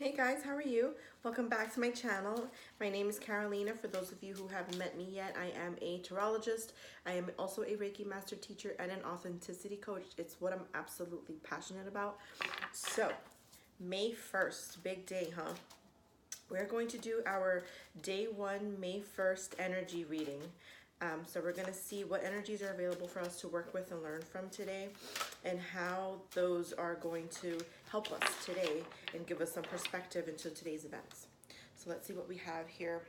Hey guys, how are you? Welcome back to my channel. My name is Carolina. For those of you who haven't met me yet, I am a tarologist. I am also a Reiki master teacher and an authenticity coach. It's what I'm absolutely passionate about. So, May 1st, big day, huh? We're going to do our day one, May 1st energy reading. So we're going to see what energies are available for us to work with and learn from today and how those are going to help us today and give us some perspective into today's events. So let's see what we have here.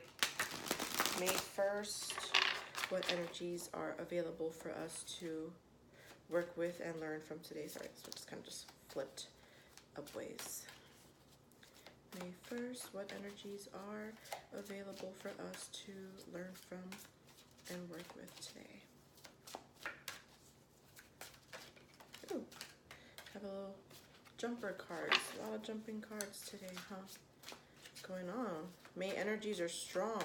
May 1st, what energies are available for us to work with and learn from today. Sorry, so just kind of just flipped upways. May 1st, what energies are available for us to learn from and work with today? Ooh, have a little jumper cards. A lot of jumping cards today, huh? What's going on? May energies are strong.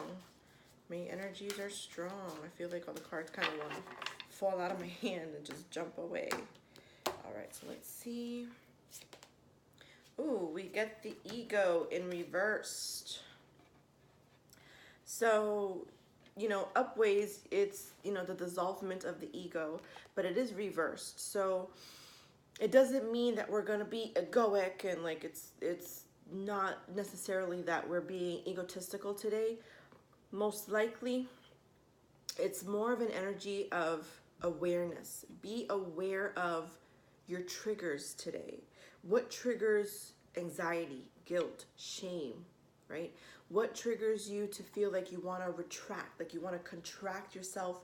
May energies are strong. I feel like all the cards kind of want to fall out of my hand and just jump away. All right, so let's see. Ooh, we get the ego in reversed. So, upways, it's, the dissolvement of the ego, but it is reversed. So it doesn't mean that we're going to be egoic and like it's not necessarily that we're being egotistical today. Most likely, it's more of an energy of awareness. Be aware of your triggers today. What triggers anxiety, guilt, shame, right? What triggers you to feel like you want to retract, like you want to contract yourself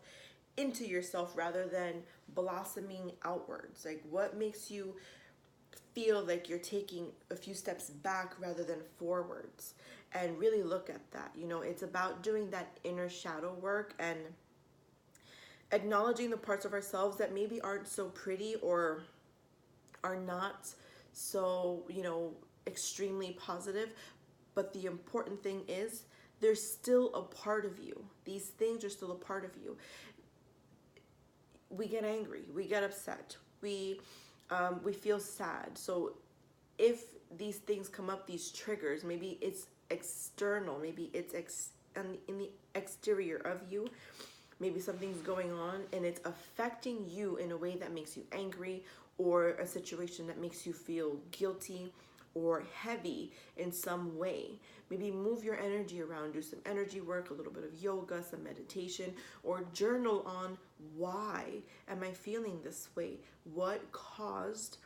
into yourself rather than blossoming outwards? Like what makes you feel like you're taking a few steps back rather than forwards? And really look at that. It's about doing that inner shadow work and acknowledging the parts of ourselves that maybe aren't so pretty or are not so, extremely positive. But the important thing is there's still a part of you. These things are still a part of you. We get angry, we get upset, we feel sad. So if these things come up, these triggers, maybe it's external, maybe it's in the exterior of you. Maybe something's going on and it's affecting you in a way that makes you angry, or a situation that makes you feel guilty or heavy in some way. Maybe move your energy around, do some energy work, a little bit of yoga, some meditation, or journal on why am I feeling this way? What caused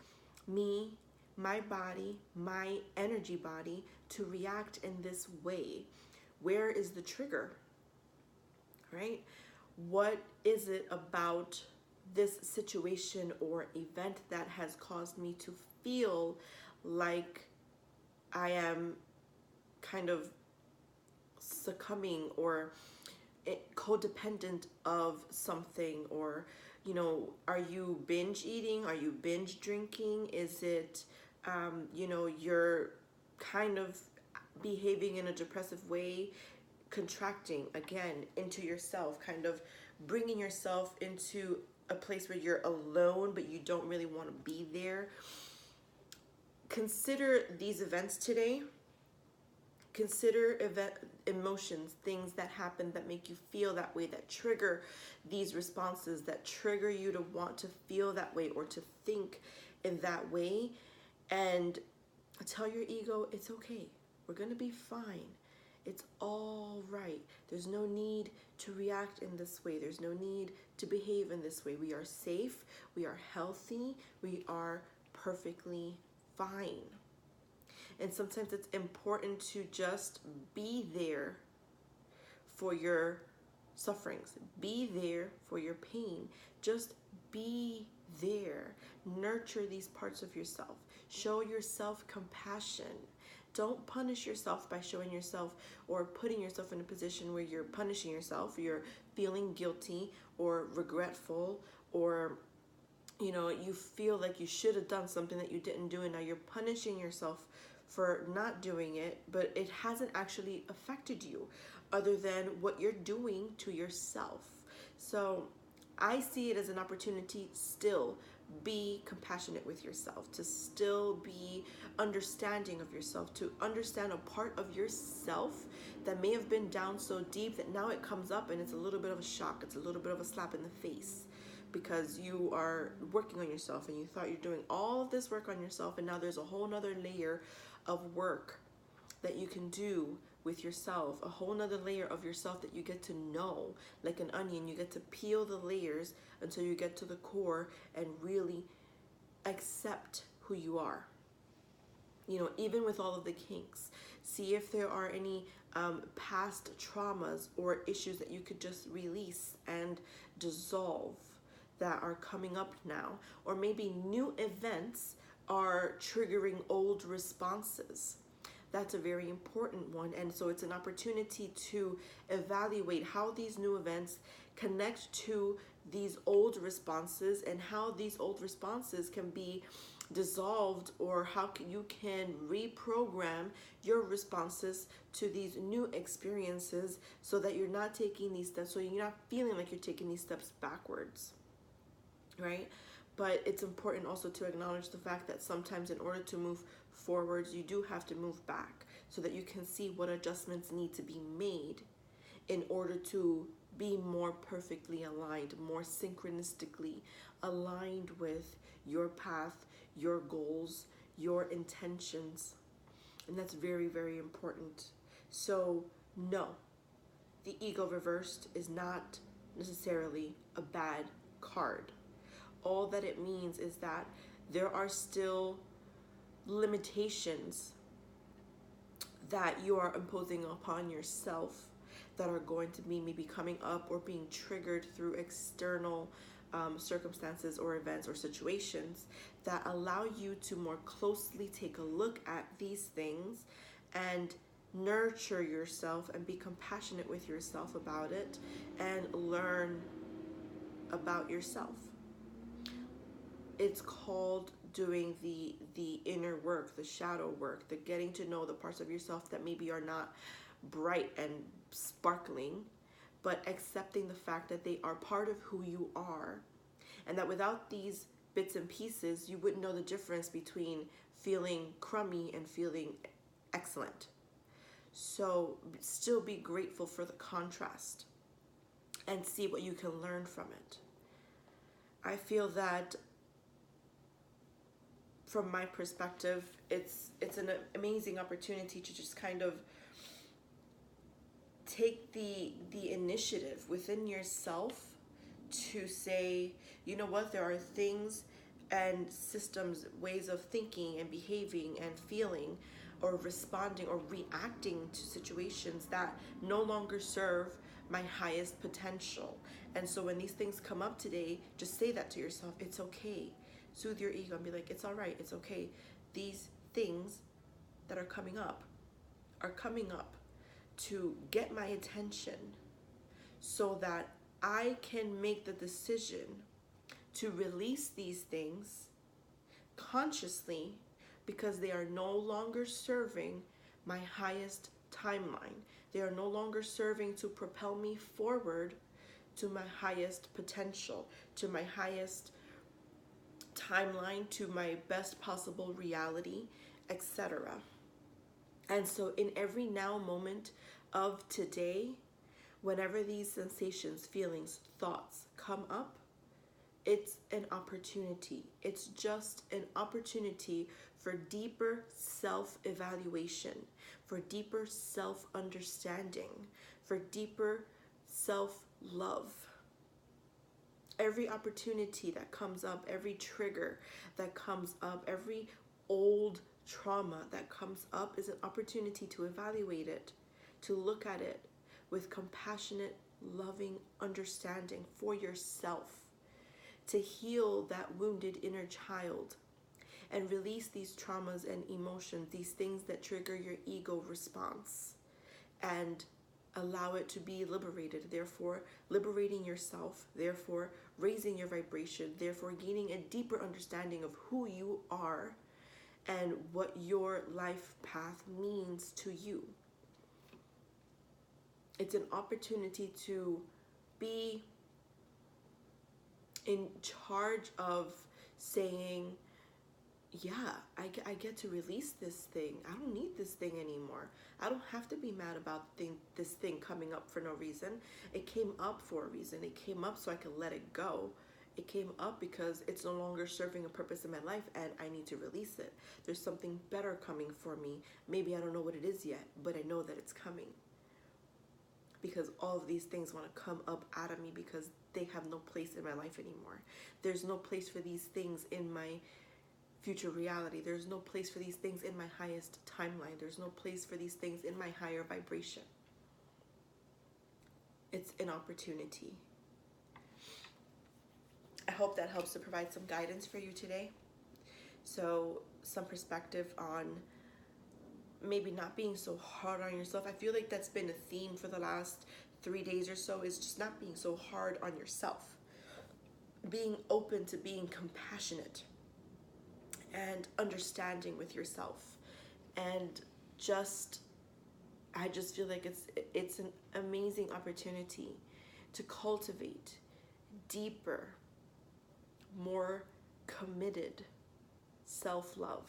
me, my body, my energy body to react in this way? Where is the trigger, right? What is it about this situation or event that has caused me to feel like I am kind of succumbing or codependent of something? Or, are you binge eating? Are you binge drinking? Is it, you're kind of behaving in a depressive way, contracting again into yourself, kind of bringing yourself into a place where you're alone but you don't really want to be there? Consider these events today. Consider emotions, things that happen that make you feel that way, that trigger these responses, that trigger you to want to feel that way or to think in that way. And tell your ego, it's okay. We're going to be fine. It's all right. There's no need to react in this way. There's no need to behave in this way. We are safe. We are healthy. We are perfectly fine. And sometimes it's important to just be there for your sufferings. Be there for your pain. Just be there. Nurture these parts of yourself. Show yourself compassion. Don't punish yourself by showing yourself or putting yourself in a position where you're punishing yourself, you're feeling guilty or regretful, or you feel like you should have done something that you didn't do, and now you're punishing yourself for not doing it, but it hasn't actually affected you other than what you're doing to yourself. So I see it as an opportunity still be compassionate with yourself, to still be understanding of yourself, to understand a part of yourself that may have been down so deep that now it comes up and it's a little bit of a shock, it's a little bit of a slap in the face, because you are working on yourself and you thought you're doing all of this work on yourself, and now there's a whole nother layer of work that you can do with yourself, a whole nother layer of yourself that you get to know. Like an onion, you get to peel the layers until you get to the core and really accept who you are. Even with all of the kinks, see if there are any past traumas or issues that you could just release and dissolve that are coming up now, or maybe new events are triggering old responses. That's a very important one. And so it's an opportunity to evaluate how these new events connect to these old responses, and how these old responses can be dissolved, or how you can reprogram your responses to these new experiences, so that you're not taking these steps, so you're not feeling like you're taking these steps backwards, right? But it's important also to acknowledge the fact that sometimes in order to move forwards, you do have to move back, so that you can see what adjustments need to be made in order to be more perfectly aligned, more synchronistically aligned with your path, your goals, your intentions. And that's very, very important. So no, the ego reversed is not necessarily a bad card. All that it means is that there are still limitations that you are imposing upon yourself that are going to be maybe coming up or being triggered through external circumstances or events or situations, that allow you to more closely take a look at these things and nurture yourself and be compassionate with yourself about it, and learn about yourself. It's called doing the inner work, the shadow work, the getting to know the parts of yourself that maybe are not bright and sparkling, but accepting the fact that they are part of who you are, and that without these bits and pieces, you wouldn't know the difference between feeling crummy and feeling excellent. So still be grateful for the contrast and see what you can learn from it. I feel that from my perspective, it's an amazing opportunity to just kind of take the initiative within yourself to say, you know what, there are things and systems, ways of thinking and behaving and feeling or responding or reacting to situations that no longer serve my highest potential. And so when these things come up today, just say that to yourself. It's okay. Soothe your ego and be like, it's all right, it's okay. These things that are coming up to get my attention, so that I can make the decision to release these things consciously, because they are no longer serving my highest timeline. They are no longer serving to propel me forward to my highest potential, to my highest timeline, to my best possible reality, etc. And so in every now moment of today, whenever these sensations, feelings, thoughts come up, it's an opportunity. It's just an opportunity for deeper self-evaluation, for deeper self-understanding, for deeper self-love. Every opportunity that comes up, every trigger that comes up, every old trauma that comes up is an opportunity to evaluate it, to look at it with compassionate, loving understanding for yourself, to heal that wounded inner child and release these traumas and emotions, these things that trigger your ego response, and allow it to be liberated, therefore liberating yourself, therefore raising your vibration, therefore gaining a deeper understanding of who you are and what your life path means to you. It's an opportunity to be in charge of saying, yeah, I get to release this thing. I don't need this thing anymore. I don't have to be mad about this thing coming up for no reason. It came up for a reason. It came up so I could let it go. It came up because it's no longer serving a purpose in my life and I need to release it. There's something better coming for me. Maybe I don't know what it is yet, but I know that it's coming. Because all of these things want to come up out of me because they have no place in my life anymore. There's no place for these things in my future reality. There's no place for these things in my highest timeline. There's no place for these things in my higher vibration. It's an opportunity. I hope that helps to provide some guidance for you today. So some perspective on maybe not being so hard on yourself. I feel like that's been a theme for the last 3 days or so, is just not being so hard on yourself. Being open to being compassionate and understanding with yourself. And I just feel like it's an amazing opportunity to cultivate deeper, more committed self-love.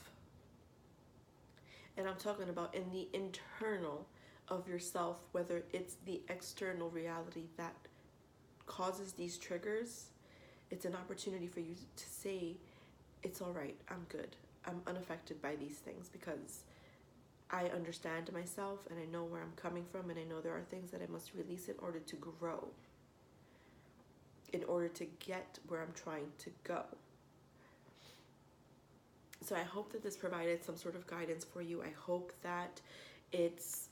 And I'm talking about in the internal of yourself, whether it's the external reality that causes these triggers. It's an opportunity for you to say, it's all right, I'm good. I'm unaffected by these things because I understand myself and I know where I'm coming from, and I know there are things that I must release in order to grow, in order to get where I'm trying to go. So I hope that this provided some sort of guidance for you. I hope that it's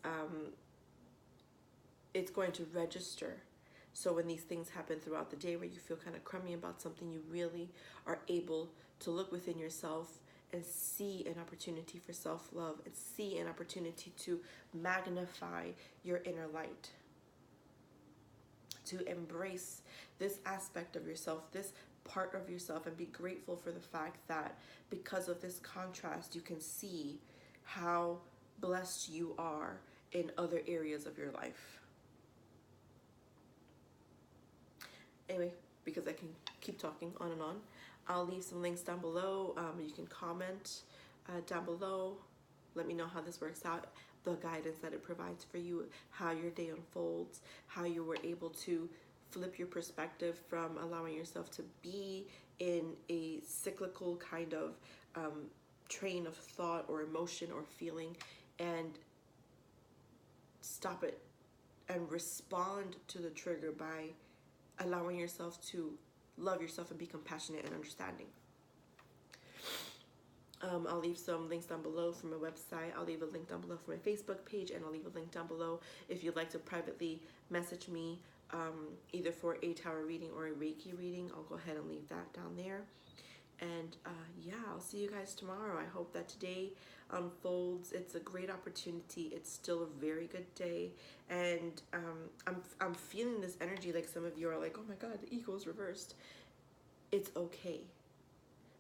going to register. So when these things happen throughout the day where you feel kind of crummy about something, you really are able to look within yourself and see an opportunity for self-love and see an opportunity to magnify your inner light, to embrace this aspect of yourself, this part of yourself, and be grateful for the fact that because of this contrast, you can see how blessed you are in other areas of your life. Anyway, because I can keep talking on and on, I'll leave some links down below. You can comment down below. Let me know how this works out, the guidance that it provides for you, how your day unfolds, how you were able to flip your perspective from allowing yourself to be in a cyclical kind of train of thought or emotion or feeling, and stop it and respond to the trigger by allowing yourself to love yourself and be compassionate and understanding. I'll leave some links down below for my website. I'll leave a link down below for my Facebook page, and I'll leave a link down below if you'd like to privately message me, either for a tarot reading or a Reiki reading. I'll go ahead and leave that down there. And yeah, I'll see you guys tomorrow. I hope that today unfolds. It's a great opportunity. It's still a very good day, and I'm feeling this energy. Like some of you are like, oh my God, the ego is reversed. It's okay.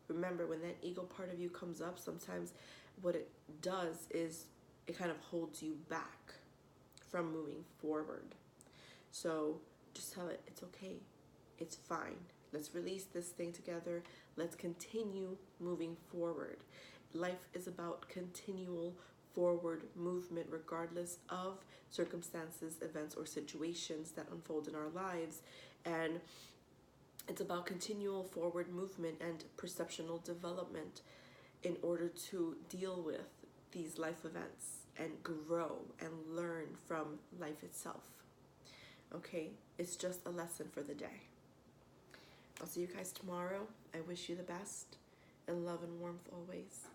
Remember, when that ego part of you comes up, sometimes what it does is it kind of holds you back from moving forward. So just tell it, it's okay. It's fine. Let's release this thing together. Let's continue moving forward. Life is about continual forward movement regardless of circumstances, events, or situations that unfold in our lives. And it's about continual forward movement and perceptual development in order to deal with these life events and grow and learn from life itself. Okay? It's just a lesson for the day. I'll see you guys tomorrow. I wish you the best and love and warmth always.